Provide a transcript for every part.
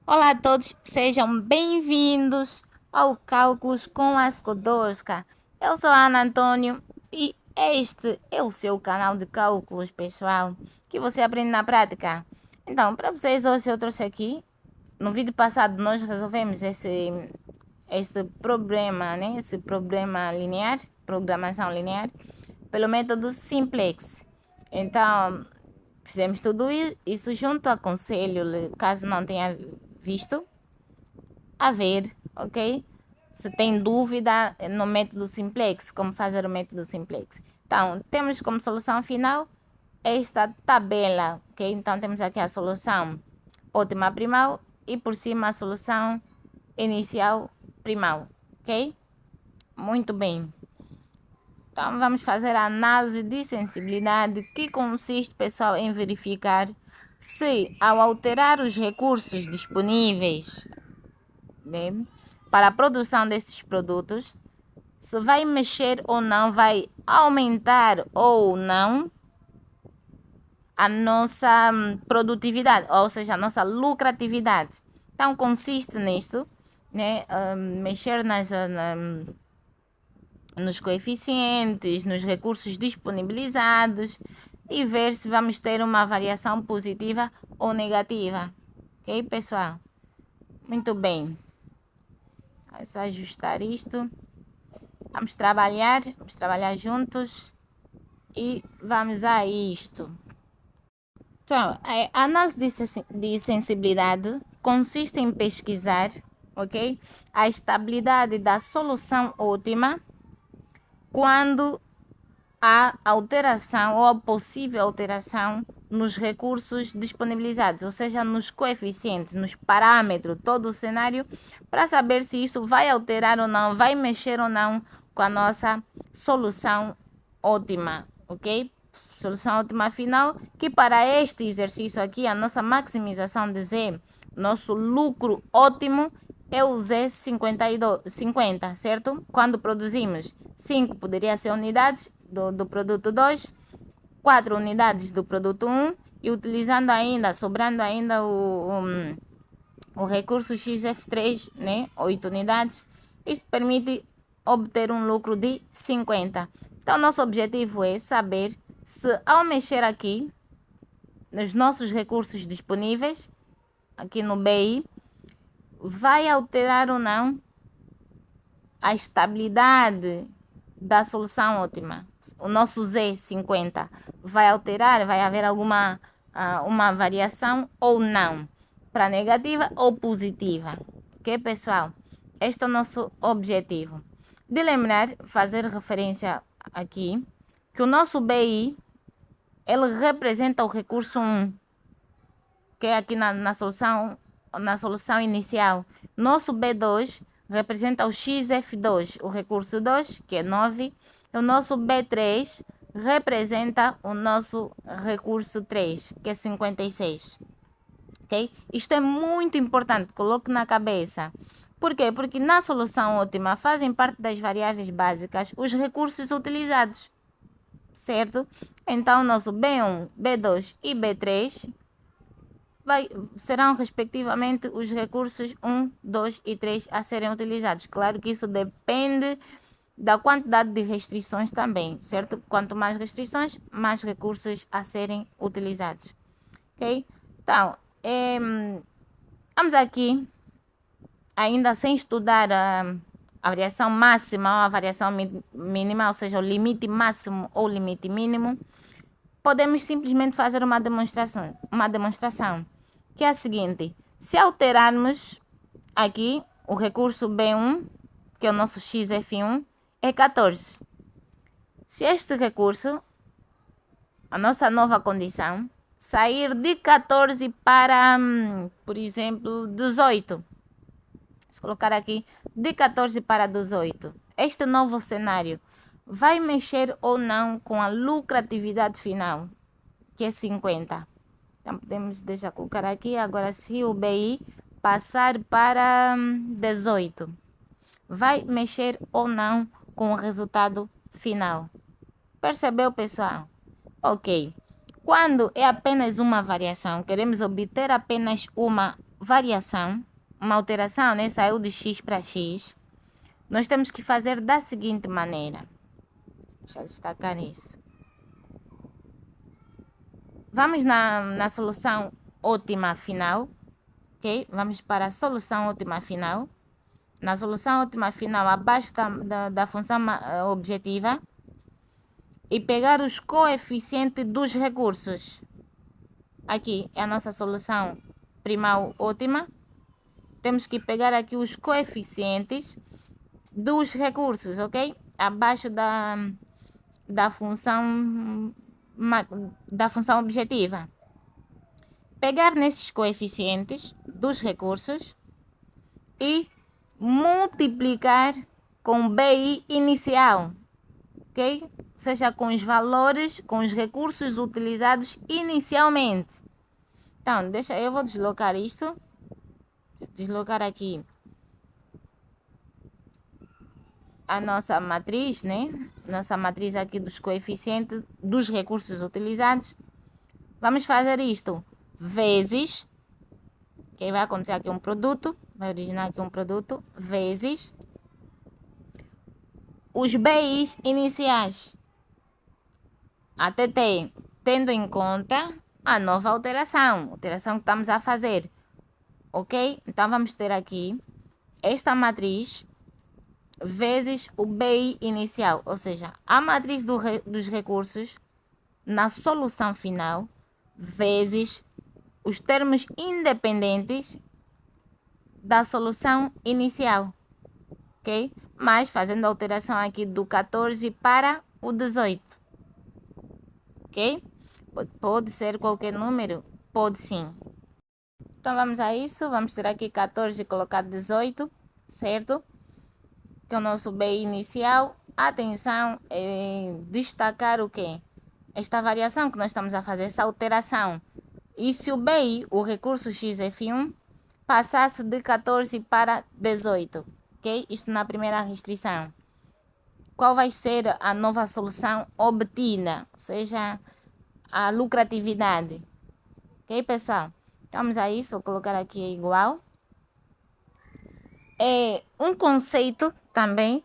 Olá a todos, sejam bem-vindos ao Cálculos com a Skłodowska. Eu sou a Ana Antônio e este é o seu canal de cálculos, pessoal, que você aprende na prática. Então, para vocês, hoje eu trouxe aqui, no vídeo passado nós resolvemos esse problema, né? Esse problema linear, programação linear, pelo método Simplex. Então, fizemos tudo isso junto. Aconselho-lhe, caso não tenha visto, a ver, ok? Se tem dúvida no método Simplex, como fazer o método Simplex. Então, temos como solução final esta tabela, ok? Então, temos aqui a solução ótima primal e por cima a solução inicial primal, ok? Muito bem. Então, vamos fazer a análise de sensibilidade, que consiste, pessoal, em verificar se, ao alterar os recursos disponíveis, né, para a produção destes produtos, se vai mexer ou não, vai aumentar ou não a nossa produtividade, ou seja, a nossa lucratividade. Então, consiste nisto, né, mexer nos coeficientes, nos recursos disponibilizados e ver se vamos ter uma variação positiva ou negativa. Ok, pessoal? Muito bem. Vamos ajustar isto. Vamos trabalhar juntos e vamos a isto. Então, a análise de sensibilidade consiste em pesquisar, ok, a estabilidade da solução ótima quando há alteração ou a possível alteração nos recursos disponibilizados, ou seja, nos coeficientes, nos parâmetros, todo o cenário, para saber se isso vai alterar ou não, vai mexer ou não com a nossa solução ótima, ok? Solução ótima final, que para este exercício aqui, a nossa maximização de Z, nosso lucro ótimo é o Z50, certo? Quando produzimos 5, poderia ser unidades do produto 2, 4 unidades do produto 1 e utilizando ainda, sobrando ainda o recurso XF3, né? 8 unidades. Isto permite obter um lucro de 50. Então, nosso objetivo é saber se, ao mexer aqui nos nossos recursos disponíveis, aqui no BI, vai alterar ou não a estabilidade da solução ótima. O nosso Z50 vai alterar, vai haver alguma uma variação ou não, para negativa ou positiva. Ok, pessoal? Este é o nosso objetivo. De lembrar, fazer referência aqui, que o nosso BI, ele representa o recurso 1, que é aqui na solução inicial. Nosso B2 representa o XF2, o recurso 2, que é 9. O nosso B3 representa o nosso recurso 3, que é 56. Ok? Isto é muito importante, coloque na cabeça. Por quê? Porque na solução ótima fazem parte das variáveis básicas os recursos utilizados, certo? Então, nosso B1, B2 e B3 serão respectivamente os recursos 1, 2 e 3 a serem utilizados. Claro que isso depende da quantidade de restrições também, certo? Quanto mais restrições, mais recursos a serem utilizados. Ok? Então, vamos aqui, ainda sem estudar a variação máxima ou a variação mínima, ou seja, o limite máximo ou limite mínimo, podemos simplesmente fazer uma demonstração, que é a seguinte: se alterarmos aqui o recurso B1, que é o nosso XF1, é 14. Se este recurso, a nossa nova condição, sair de 14 para, por exemplo, 18. Se colocar aqui de 14 para 18, este novo cenário vai mexer ou não com a lucratividade final, que é 50. Então, podemos deixar colocar aqui. Agora, se o BI passar para 18, vai mexer ou não com o resultado final. Percebeu, pessoal? Ok. Quando é apenas uma variação, queremos obter apenas uma variação, uma alteração, né? Saiu de x para x. Nós temos que fazer da seguinte maneira. Deixa eu destacar isso. Vamos na solução ótima final. Ok? Vamos para a solução ótima final. Na solução ótima final, abaixo da função objetiva. E pegar os coeficientes dos recursos. Aqui é a nossa solução primal ótima. Temos que pegar aqui os coeficientes dos recursos, ok? Abaixo da função objetiva. Pegar nesses coeficientes dos recursos e multiplicar com BI inicial, ok? Ou seja, com os valores, com os recursos utilizados inicialmente. Então, eu vou deslocar isto. Deslocar aqui a nossa matriz, né? Nossa matriz aqui dos coeficientes dos recursos utilizados. Vamos fazer isto vezes, que vai acontecer aqui um produto, vai originar aqui um produto, vezes os BIs iniciais. Até tendo em conta a nova alteração que estamos a fazer, ok? Então, vamos ter aqui esta matriz vezes o BI inicial, ou seja, a matriz dos recursos na solução final, vezes os termos independentes da solução inicial, ok? Mas fazendo a alteração aqui do 14 para o 18. Ok? Pode ser qualquer número? Pode sim. Então vamos a isso. Vamos ter aqui 14 e colocar 18, certo? Que é o nosso BI inicial. Atenção, destacar o quê? Esta variação que nós estamos a fazer, essa alteração. E se o BI, o recurso XF1, passasse de 14 para 18, ok? Isto na primeira restrição. Qual vai ser a nova solução obtida? Ou seja, a lucratividade. Ok, pessoal? Vamos a isso. Vou colocar aqui igual. Um conceito também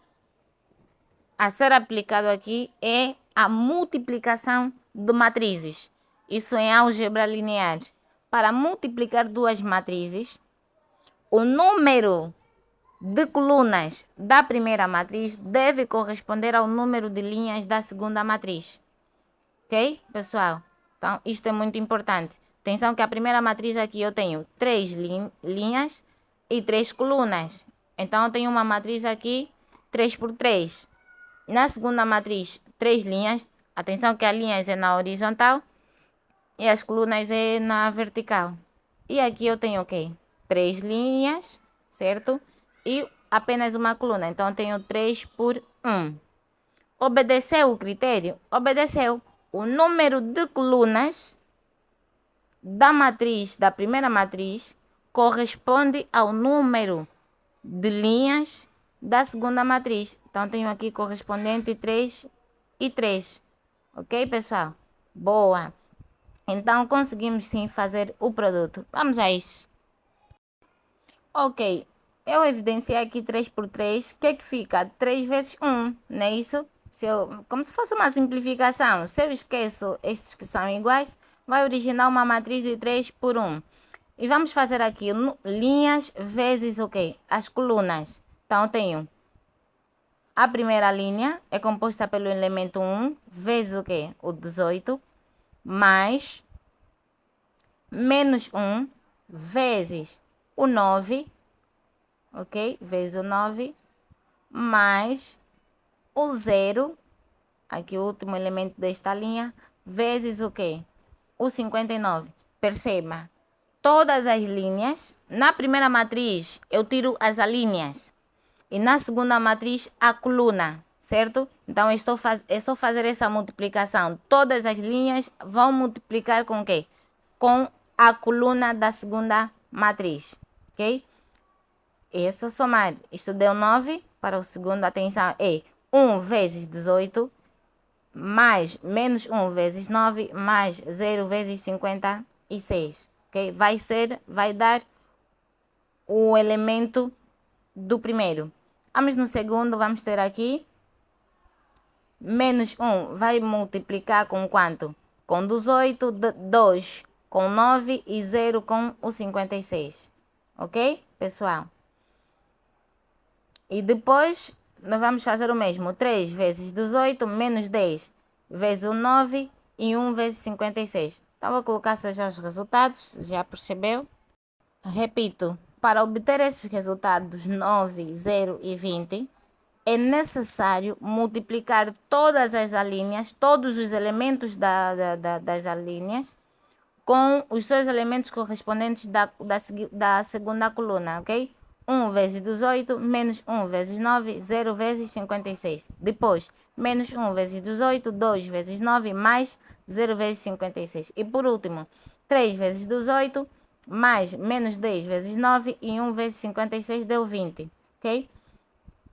a ser aplicado aqui é a multiplicação de matrizes. Isso em álgebra linear. Para multiplicar duas matrizes, o número de colunas da primeira matriz deve corresponder ao número de linhas da segunda matriz. Ok, pessoal? Então, isto é muito importante. Atenção que a primeira matriz aqui eu tenho 3 linhas e 3 colunas. Então, eu tenho uma matriz aqui 3 por 3. Na segunda matriz, 3 linhas. Atenção que as linhas é na horizontal e as colunas é na vertical. E aqui eu tenho o quê? 3 linhas, certo? E apenas uma coluna. Então, eu tenho 3 por 1. Obedeceu o critério? Obedeceu. O número de colunas da matriz, da primeira matriz, corresponde ao número de linhas da segunda matriz. Então, tenho aqui correspondente 3 e 3. Ok, pessoal? Boa. Então, conseguimos sim fazer o produto. Vamos a isso. Ok, eu evidenciei aqui 3 por 3. O que é que fica? 3 vezes 1, não é isso? Como se fosse uma simplificação. Se eu esqueço estes que são iguais, vai originar uma matriz de 3 por 1. E vamos fazer aqui linhas vezes o quê? As colunas. Então, eu tenho a primeira linha, é composta pelo elemento 1, vezes o quê? O 18, mais menos 1, vezes o 9, ok? Vezes o 9, mais o 0, aqui o último elemento desta linha, vezes o quê? O 59. Perceba, todas as linhas, na primeira matriz eu tiro as alíneas e na segunda matriz a coluna, certo? Então é só fazer essa multiplicação. Todas as linhas vão multiplicar com o quê? Com a coluna da segunda matriz, ok? É só somar. Isto deu 9 para o segundo. Atenção, é 1 vezes 18 mais menos 1 vezes 9 mais 0 vezes 56. Ok? Vai dar o elemento do primeiro. Vamos no segundo, vamos ter aqui menos 1 vai multiplicar com quanto? Com 18, 2 com 9 e 0 com o 56. Ok, pessoal? E depois, nós vamos fazer o mesmo. 3 vezes 18 menos 10 vezes o 9 e 1 vezes 56. Então, vou colocar já os resultados, já percebeu? Repito, para obter esses resultados 9, 0 e 20, é necessário multiplicar todas as alíneas, todos os elementos das alíneas, com os seus elementos correspondentes da segunda coluna, ok? 1 vezes 18, menos 1 vezes 9, 0 vezes 56. Depois, menos 1 vezes 18, 2 vezes 9, mais 0 vezes 56. E por último, 3 vezes 18, mais menos 10 vezes 9 e 1 vezes 56 deu 20, ok?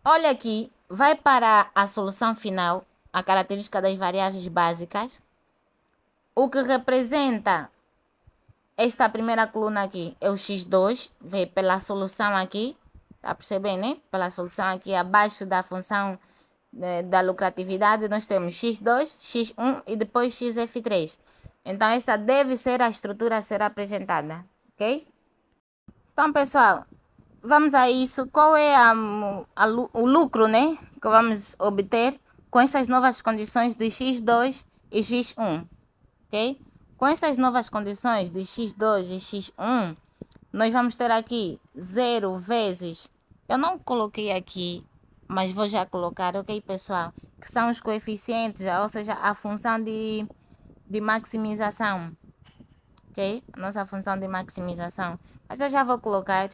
Olha aqui, vai para a solução final, a característica das variáveis básicas. O que representa esta primeira coluna aqui é o x2, vem pela solução aqui, tá percebendo, né? Pela solução aqui abaixo da função da lucratividade, nós temos x2, x1 e depois xf3. Então, esta deve ser a estrutura a ser apresentada, ok? Então, pessoal, vamos a isso. Qual é o lucro, né, que vamos obter com essas novas condições de x2 e x1, ok? Com essas novas condições de x2 e x1, nós vamos ter aqui 0 vezes, eu não coloquei aqui, mas vou já colocar, ok, pessoal? Que são os coeficientes, ou seja, a função de maximização, ok? A nossa função de maximização. Mas eu já vou colocar,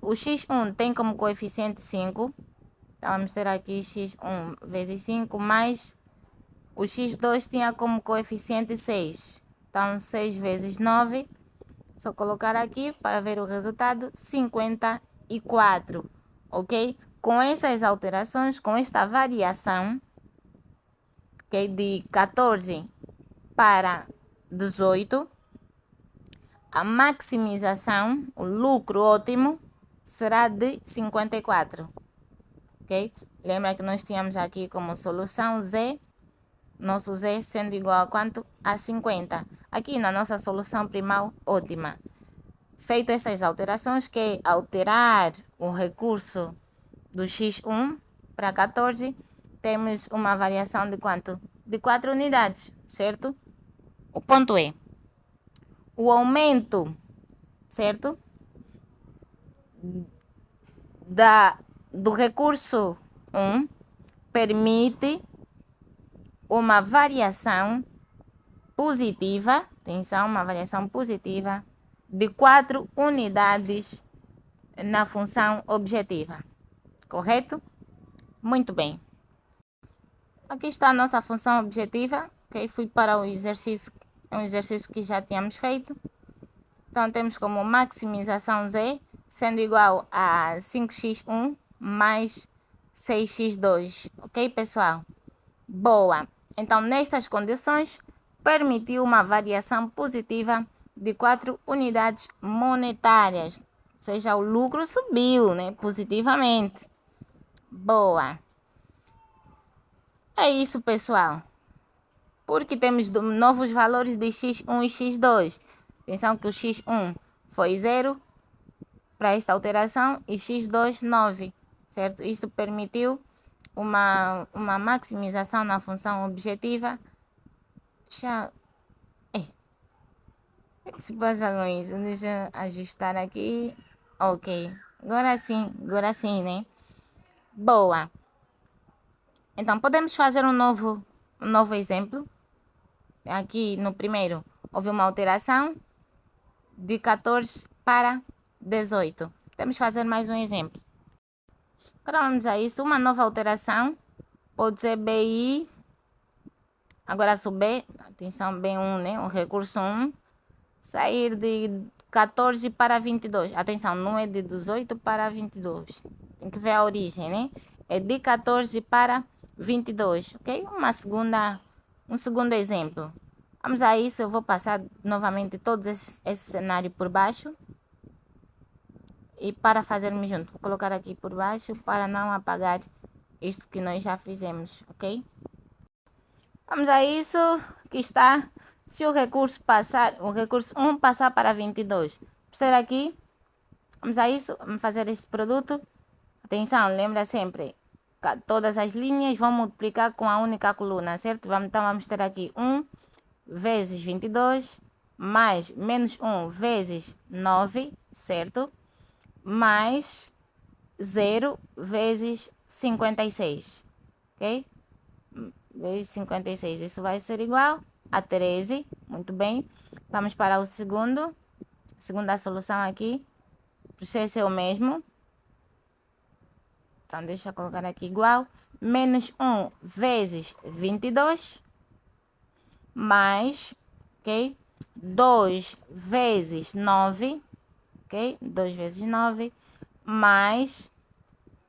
o x1 tem como coeficiente 5, então vamos ter aqui x1 vezes 5, mais o x2 tinha como coeficiente 6. Então, 6 vezes 9, só colocar aqui para ver o resultado, 54, ok? Com essas alterações, com esta variação, okay, de 14 para 18, a maximização, o lucro ótimo, será de 54, ok? Lembra que nós tínhamos aqui como solução Z, nosso Z sendo igual a quanto? A 50. Aqui na nossa solução primal ótima. Feito essas alterações, que é alterar o recurso do x1 para 14, temos uma variação de quanto? De 4 unidades, certo? O ponto é, o aumento, certo? Do recurso 1 permite uma variação positiva, atenção, uma variação positiva de 4 unidades na função objetiva, correto? Muito bem. Aqui está a nossa função objetiva, ok? Fui para o exercício, um exercício que já tínhamos feito. Então, temos como maximização Z sendo igual a 5x1 mais 6x2, ok, pessoal? Boa! Então, nestas condições, permitiu uma variação positiva de 4 unidades monetárias, ou seja, o lucro subiu, né, positivamente. Boa! É isso, pessoal. Porque temos novos valores de x1 e x2. Atenção que o x1 foi 0 para esta alteração e x2, 9, certo? Isto permitiu uma maximização na função objetiva. Já... O que se passa com isso? Deixa eu ajustar aqui. Ok. Agora sim, né? Boa. Então, podemos fazer um novo exemplo. Aqui no primeiro, houve uma alteração de 14 para 18. Temos que fazer mais um exemplo. Agora vamos a isso. Uma nova alteração pode ser BI. Agora subir, atenção, B1, né? O recurso 1. Sair de 14 para 22. Atenção, não é de 18 para 22. Tem que ver a origem, né? É de 14 para 22, ok? Um segundo exemplo. Vamos a isso, eu vou passar novamente todo esse cenário por baixo. E para fazermos junto, vou colocar aqui por baixo para não apagar isto que nós já fizemos, ok? Vamos a isso que está. Se o recurso passar, o recurso 1 passar para 22. Vamos ter aqui, vamos a isso, vamos fazer este produto. Atenção, lembra sempre, todas as linhas vão multiplicar com a única coluna, certo? Então vamos ter aqui 1 vezes 22, mais menos 1 vezes 9, certo? Mais 0 vezes 56, ok? Vezes 56, isso vai ser igual a 13, muito bem. Vamos para o segundo, segunda solução aqui, o processo é o mesmo. Então, deixa eu colocar aqui igual, menos 1 vezes 22, mais, ok? 2 vezes 9, ok? 2 vezes 9, mais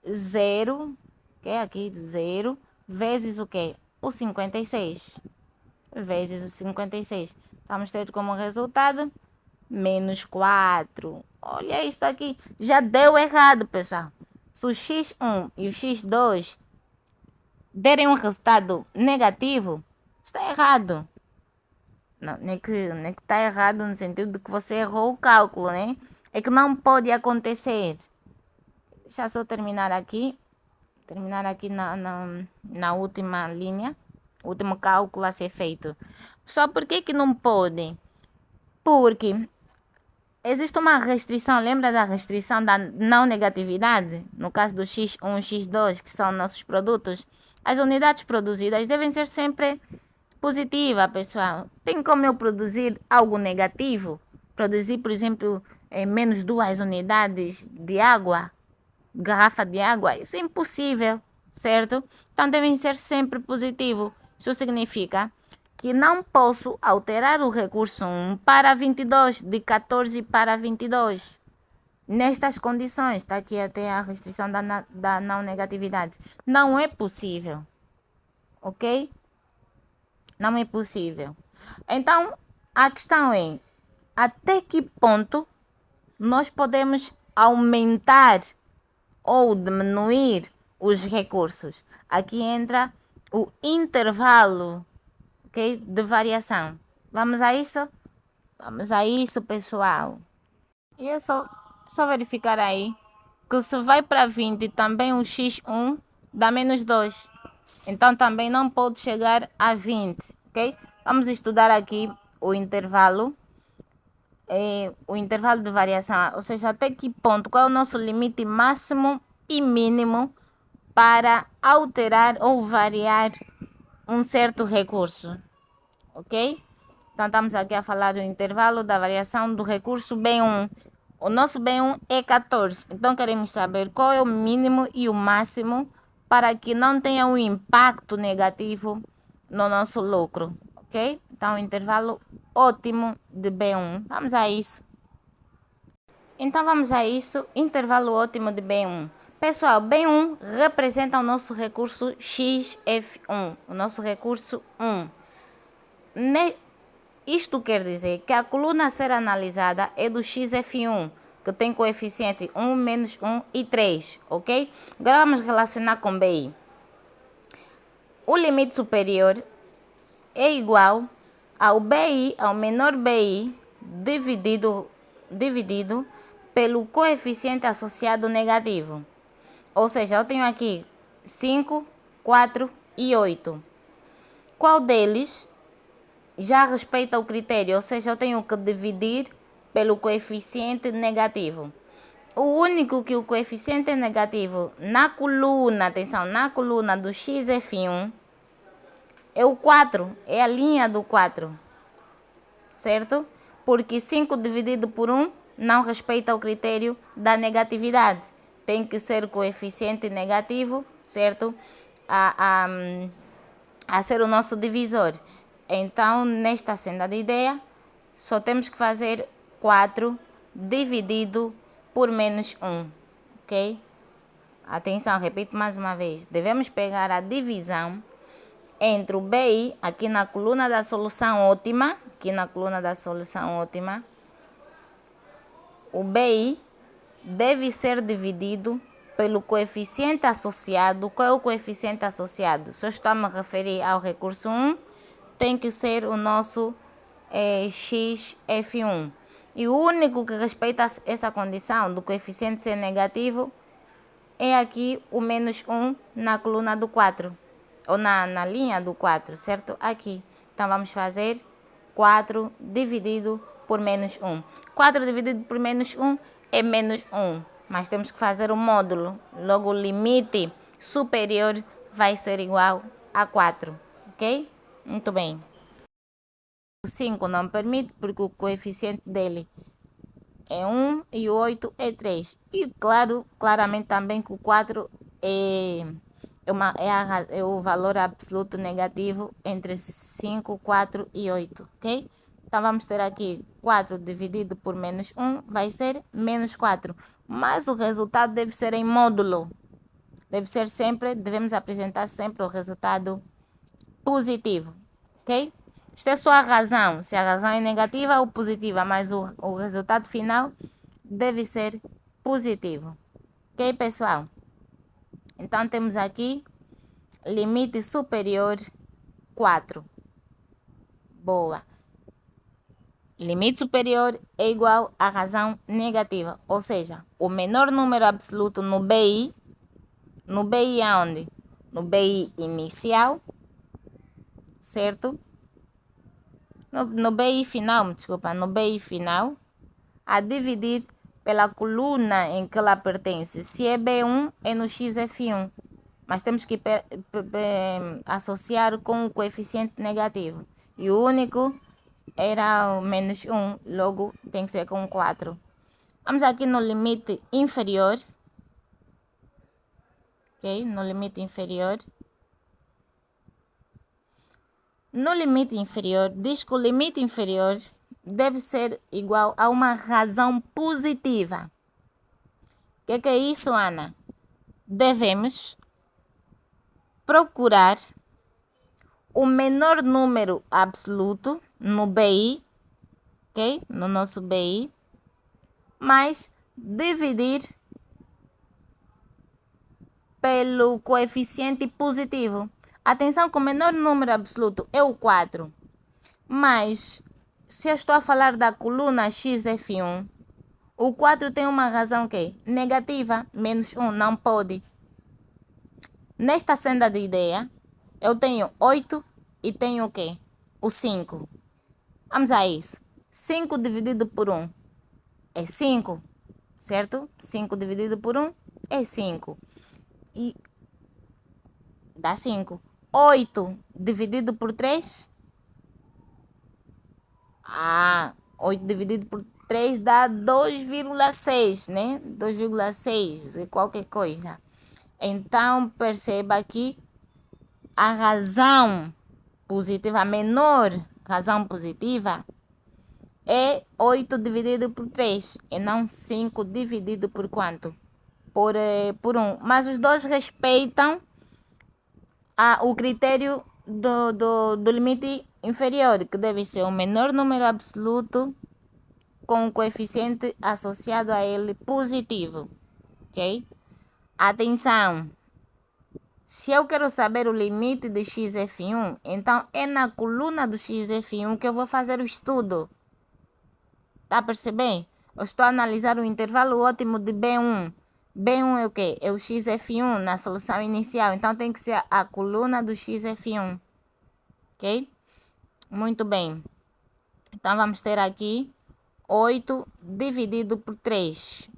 0, ok? Aqui 0, vezes o que? O 56, vezes o 56. Vamos ter como resultado menos 4. Olha isso aqui, já deu errado, pessoal. Se o x1 e o x2 derem um resultado negativo, está errado. Não é que está errado no sentido de que você errou o cálculo, né? É que não pode acontecer. Deixa eu só terminar aqui. Terminar aqui na última linha. Último cálculo a ser feito. Só por que não pode? Porque existe uma restrição, lembra da restrição da não negatividade? No caso do X1 e X2, que são nossos produtos, as unidades produzidas devem ser sempre positivas, pessoal. Tem como eu produzir algo negativo? Produzir, por exemplo, menos 2 unidades de água, garrafa de água? Isso é impossível, certo? Então devem ser sempre positivos. Isso significa que não posso alterar o recurso 1 para 22, de 14 para 22. Nestas condições, está aqui até a restrição da não negatividade. Não é possível, ok? Não é possível. Então, a questão é, até que ponto nós podemos aumentar ou diminuir os recursos? Aqui entra o intervalo, ok, de variação. Vamos a isso? Vamos a isso, pessoal. E é só verificar aí que se vai para 20 também o x1 dá menos 2. Então também não pode chegar a 20, ok? Vamos estudar aqui o intervalo de variação, ou seja, até que ponto, qual é o nosso limite máximo e mínimo para alterar ou variar um certo recurso, ok? Então estamos aqui a falar do intervalo da variação do recurso B1. O nosso B1 é 14, então queremos saber qual é o mínimo e o máximo para que não tenha um impacto negativo no nosso lucro, ok? Então, intervalo ótimo de B1. Vamos a isso. Então, vamos a isso. Intervalo ótimo de B1. Pessoal, B1 representa o nosso recurso XF1, o nosso recurso 1. Isto quer dizer que a coluna a ser analisada é do XF1, que tem coeficiente 1, menos 1 e 3, ok? Agora vamos relacionar com BI. O limite superior é igual ao BI, ao menor BI, dividido pelo coeficiente associado negativo. Ou seja, eu tenho aqui 5, 4 e 8. Qual deles já respeita o critério? Ou seja, eu tenho que dividir pelo coeficiente negativo. O único que o coeficiente é negativo na coluna, atenção, na coluna do XF1 é o 4, é a linha do 4, certo? Porque 5 dividido por 1 não respeita o critério da negatividade. Tem que ser coeficiente negativo, certo? A ser o nosso divisor. Então, nesta senda de ideia, só temos que fazer 4 dividido por menos 1, ok? Atenção, repito mais uma vez. Devemos pegar a divisão entre o BI, aqui na coluna da solução ótima, o BI deve ser dividido pelo coeficiente associado. Qual é o coeficiente associado? Se eu estou a me referir ao recurso 1, tem que ser o nosso XF1. E o único que respeita essa condição do coeficiente ser negativo é aqui o menos 1 na coluna do 4, ou na linha do 4, certo? Aqui. Então, vamos fazer 4 dividido por menos 1. 4 dividido por menos 1 é menos 1, mas temos que fazer o módulo. Logo, o limite superior vai ser igual a 4, ok? Muito bem. O 5 não permite porque o coeficiente dele é 1 e o 8 é 3. E claramente também que o 4 é o valor absoluto negativo entre 5, 4 e 8, ok? Então, vamos ter aqui 4 dividido por menos 1 vai ser menos 4. Mas o resultado deve ser em módulo. Devemos apresentar sempre o resultado positivo, ok? Esta é só a razão. Se a razão é negativa ou positiva, mas o resultado final deve ser positivo. Ok, pessoal? Então, temos aqui limite superior 4. Boa. Limite superior é igual à razão negativa. Ou seja, o menor número absoluto no BI. No BI aonde? No BI inicial. Certo? No BI final, desculpa. No BI final. A dividir pela coluna em que ela pertence. Se é B1, é no XF1. Mas temos que associar com o coeficiente negativo. E o único era o menos 1, logo tem que ser com 4. Vamos aqui no limite inferior. Ok? No limite inferior. No limite inferior, diz que o limite inferior deve ser igual a uma razão positiva. O que é isso, Ana? Devemos procurar o menor número absoluto no BI, ok? No nosso BI, mas dividir pelo coeficiente positivo. Atenção que o menor número absoluto é o 4, mas se eu estou a falar da coluna XF1, o 4 tem uma razão que é negativa, menos 1, não pode. Nesta senda de ideia, eu tenho 8 e tenho o quê? O 5. Vamos a isso. 5 dividido por 1 é 5, certo? 5 dividido por 1 é 5. E dá 5. 8 dividido por 3. 8 dividido por 3 dá 2,6, né? 2,6 e qualquer coisa. Então, perceba que a razão positiva, a menor razão positiva é 8 dividido por 3 e não 5 dividido por quanto? Por 1. Mas os dois respeitam o critério do limite inferior, que deve ser o menor número absoluto com o coeficiente associado a ele positivo, ok? Atenção! Se eu quero saber o limite de XF1, então é na coluna do XF1 que eu vou fazer o estudo. Tá a perceber? Eu estou a analisar o intervalo ótimo de B1. B1 é o quê? É o XF1 na solução inicial. Então, tem que ser a coluna do XF1. Ok? Muito bem. Então, vamos ter aqui 8 dividido por 3.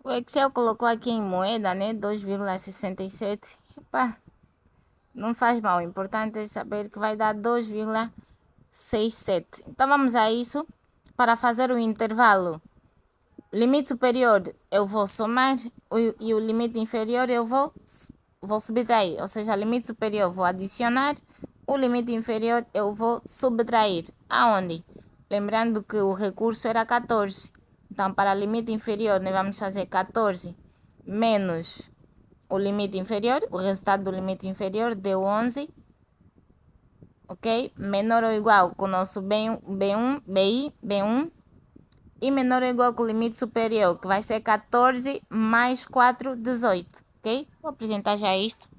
O Excel colocou aqui em moeda, né? 2,67. Epa, não faz mal. O importante é saber que vai dar 2,67. Então, vamos a isso. Para fazer o intervalo limite superior, eu vou somar e o limite inferior eu vou subtrair. Ou seja, limite superior eu vou adicionar, o limite inferior eu vou subtrair. Aonde? Lembrando que o recurso era 14. Então, para o limite inferior, nós vamos fazer 14 menos o limite inferior. O resultado do limite inferior deu 11. Ok? Menor ou igual com o nosso B1, BI, B1. e menor ou igual que o limite superior, que vai ser 14 mais 4, 18, ok? Vou apresentar já isto.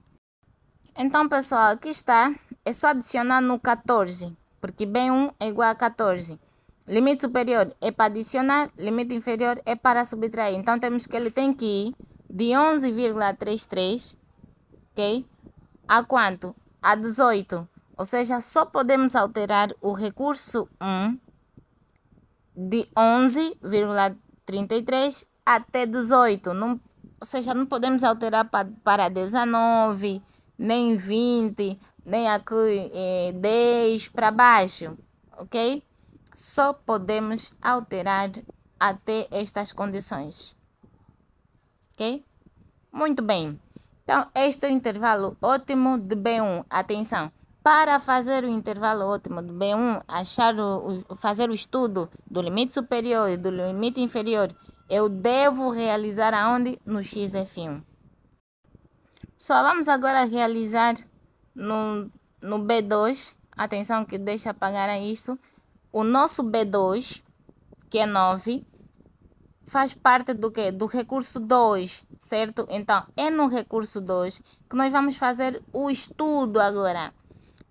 Então, pessoal, aqui está. É só adicionar no 14, porque B1 é igual a 14. Limite superior é para adicionar, limite inferior é para subtrair. Então, temos que ele tem que ir de 11,33, ok? A quanto? A 18. Ou seja, só podemos alterar o recurso 1 de 11,33 até 18. Não, ou seja, não podemos alterar para 19, nem 20, nem aqui 10 para baixo, ok? Só podemos alterar até estas condições, ok? Muito bem. Então, este é o intervalo ótimo de B1. Atenção, para fazer o intervalo ótimo de B1, fazer o estudo do limite superior e do limite inferior, eu devo realizar aonde? No XF1. Só vamos agora realizar no B2. Atenção que deixa apagar isto. O nosso B2, que é 9, faz parte do que? Do recurso 2, certo? Então, é no recurso 2 que nós vamos fazer o estudo agora.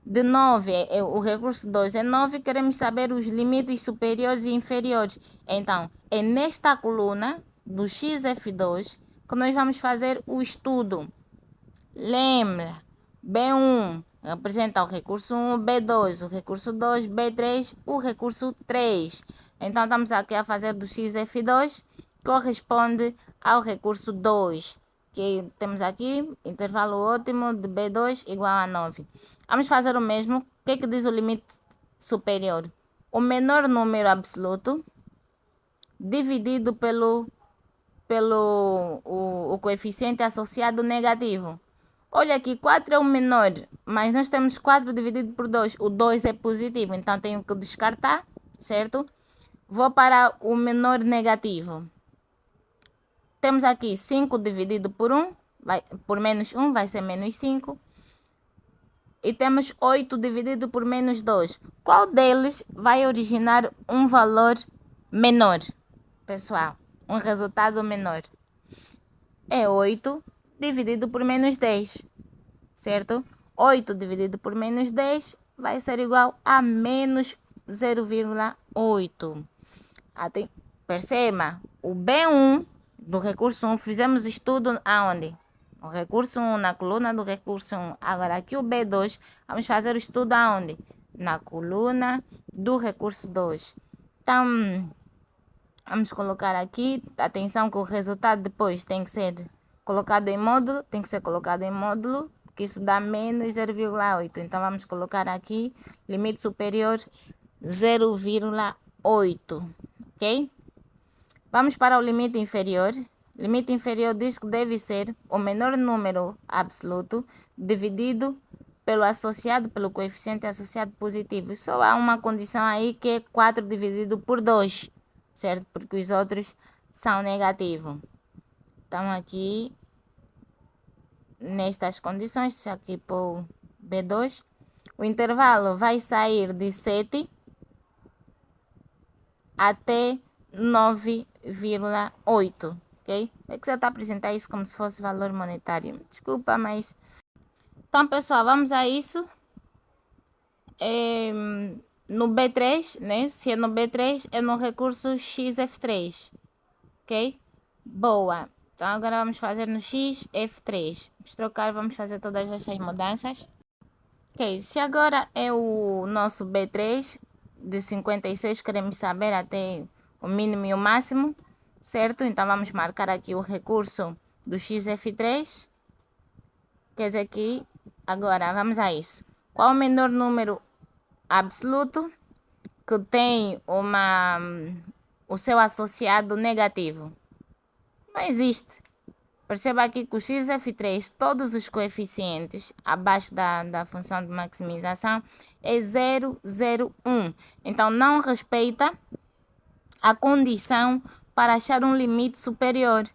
De 9, o recurso 2 é 9, queremos saber os limites superiores e inferiores. Então, é nesta coluna do XF2 que nós vamos fazer o estudo. Lembra, B1 representa o recurso 1, B2, o recurso 2, B3, o recurso 3. Então, estamos aqui a fazer do XF2, corresponde ao recurso 2, que temos aqui, intervalo ótimo de B2 igual a 9. Vamos fazer o mesmo. O que diz o limite superior? O menor número absoluto dividido pelo o coeficiente associado negativo. Olha aqui, 4 é o menor, mas nós temos 4 dividido por 2. O 2 é positivo, então tenho que descartar, certo? Vou para o menor negativo. Temos aqui 5 dividido por 1, por menos 1, vai ser menos 5. E temos 8 dividido por menos 2. Qual deles vai originar um valor menor, pessoal? Um resultado menor. É 8 dividido por menos 10, certo? 8 dividido por menos 10 vai ser igual a menos 0,8. Perceba, o B1 do recurso 1, fizemos estudo aonde? O recurso 1, na coluna do recurso 1. Agora aqui o B2, vamos fazer o estudo aonde? Na coluna do recurso 2. Então, vamos colocar aqui, atenção que o resultado depois tem que ser colocado em módulo, que isso dá menos 0,8. Então, vamos colocar aqui, limite superior 0,8, ok? Vamos para o limite inferior. Limite inferior diz que deve ser o menor número absoluto dividido pelo coeficiente associado positivo. Só há uma condição aí que é 4 dividido por 2, certo? Porque os outros são negativos. Então, aqui, nestas condições, aqui para o B2, o intervalo vai sair de 7 até 9,8, ok? É que você está a apresentar isso como se fosse valor monetário. Desculpa, mas... Então, pessoal, vamos a isso. No B3, né? Se é no B3, é no recurso XF3, ok? Boa. Então, agora vamos fazer no XF3. Vamos trocar, vamos fazer todas essas mudanças. Ok, se agora é o nosso B3 de 56, queremos saber até o mínimo e o máximo, certo? Então, vamos marcar aqui o recurso do XF3. Quer dizer que, agora, vamos a isso. Qual o menor número absoluto que tem o seu associado negativo? Não existe. Perceba aqui que o XF3, todos os coeficientes abaixo da função de maximização é 0,01. Então, não respeita a condição para achar um limite superior.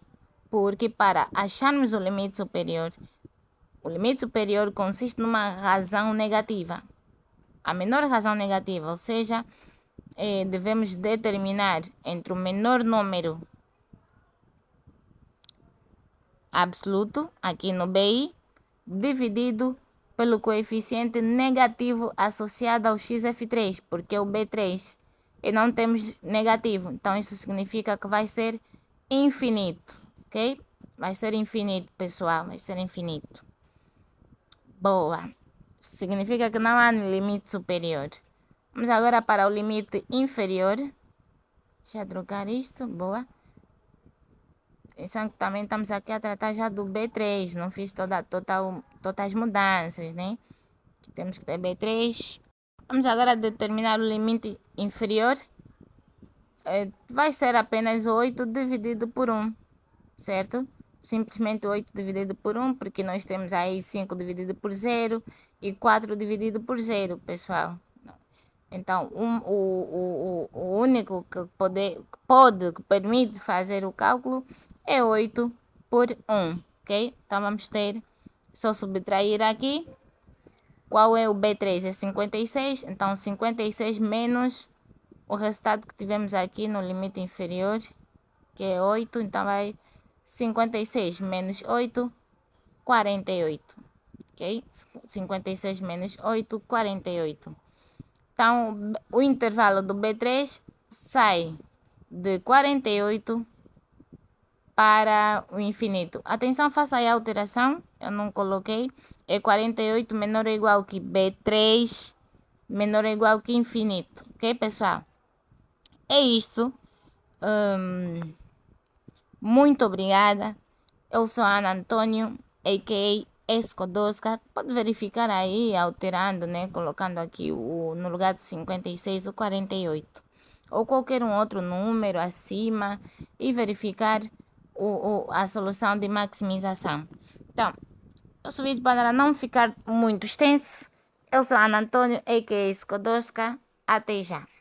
Porque para acharmos o limite superior consiste numa razão negativa. A menor razão negativa, ou seja, devemos determinar entre o menor número absoluto, aqui no BI, dividido pelo coeficiente negativo associado ao XF3, porque é o B3. E não temos negativo, então isso significa que vai ser infinito, ok? Vai ser infinito, pessoal, vai ser infinito. Boa. Significa que não há limite superior. Vamos agora para o limite inferior. Deixa eu trocar isto, boa. Atenção que também estamos aqui a tratar já do B3, não fiz todas as mudanças, né? Aqui temos que ter B3. Vamos agora determinar o limite inferior. Vai ser apenas 8 dividido por 1, certo? Simplesmente 8 dividido por 1, porque nós temos aí 5 dividido por 0 e 4 dividido por 0, pessoal. Então, o único que permite fazer o cálculo é 8 por 1, ok? Então, vamos ter, só subtrair aqui. Qual é o B3? É 56, então 56 menos o resultado que tivemos aqui no limite inferior, que é 8, então vai 56 menos 8, 48, ok? 56 menos 8, 48. Então, o intervalo do B3 sai de 48 para o infinito. Atenção, faça aí a alteração, eu não coloquei. É 48 menor ou igual que B3 menor ou igual que infinito, ok, pessoal? É isto. Muito obrigada. Eu sou a Ana Antônio, a.k.a. Escodosca. Pode verificar aí, alterando, né? Colocando aqui no lugar de 56 o 48. Ou qualquer um outro número acima e verificar a solução de maximização. Então, nosso vídeo para não ficar muito extenso. Eu sou a Ana Antônio, a.k.a. Escodosca. Até já.